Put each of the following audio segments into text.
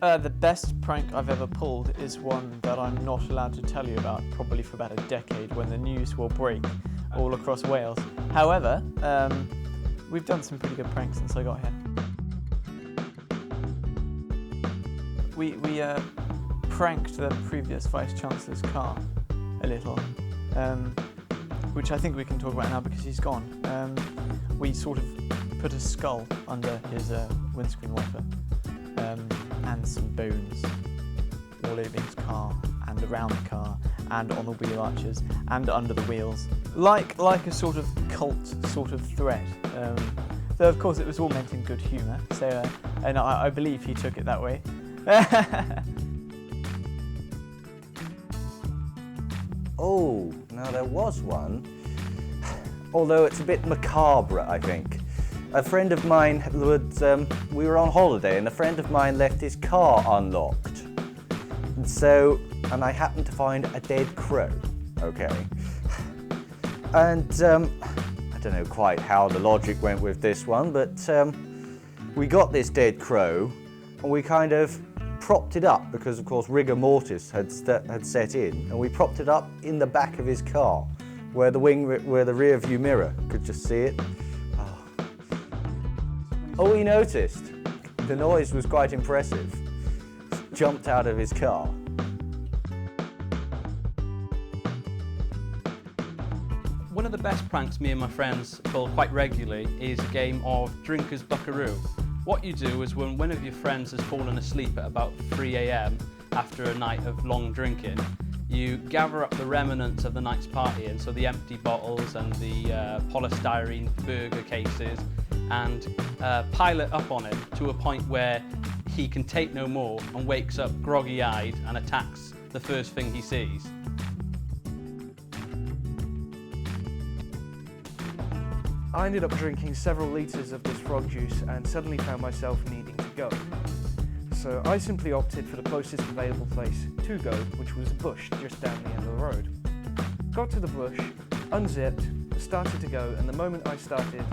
The best prank I've ever pulled is one that I'm not allowed to tell you about, probably for about a decade, when the news will break all across Wales. However, we've done some pretty good pranks since I got here. We pranked the previous Vice-Chancellor's car a little, which I think we can talk about now because he's gone. We sort of put a skull under his windscreen wiper and some bones all over his car and around the car and on the wheel arches and under the wheels, like a sort of cult sort of threat. Though of course it was all meant in good humour, so and I believe he took it that way. Oh, now there was one, although it's a bit macabre, I think. A friend of mine we were on holiday and a friend of mine left his car unlocked. And I happened to find a dead crow, okay? And I don't know quite how the logic went with this one, but we got this dead crow and we kind of propped it up because of course rigor mortis had set in, and we propped it up in the back of his car where the rear view mirror could just see it. Oh, he noticed. The noise was quite impressive. Jumped out of his car. One of the best pranks me and my friends pull quite regularly is a game of Drinker's Buckaroo. What you do is when one of your friends has fallen asleep at about 3 AM after a night of long drinking, you gather up the remnants of the night's party, and so the empty bottles and the polystyrene burger cases, and pile it up on him to a point where he can take no more and wakes up groggy-eyed and attacks the first thing he sees. I ended up drinking several litres of this frog juice and suddenly found myself needing to go. So I simply opted for the closest available place to go, which was a bush just down the end of the road. Got to the bush, unzipped, started to go, and the moment I started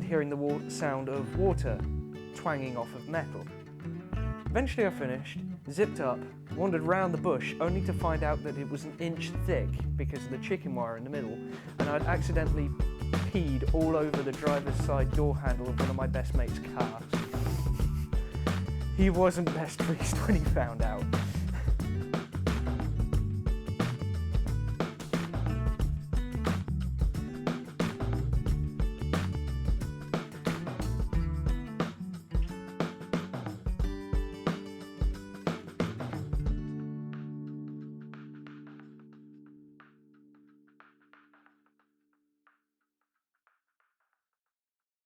hearing the sound of water twanging off of metal. Eventually I finished, zipped up, wandered round the bush, only to find out that it was an inch thick because of the chicken wire in the middle, and I'd accidentally peed all over the driver's side door handle of one of my best mate's cars. He wasn't best pleased when he found out.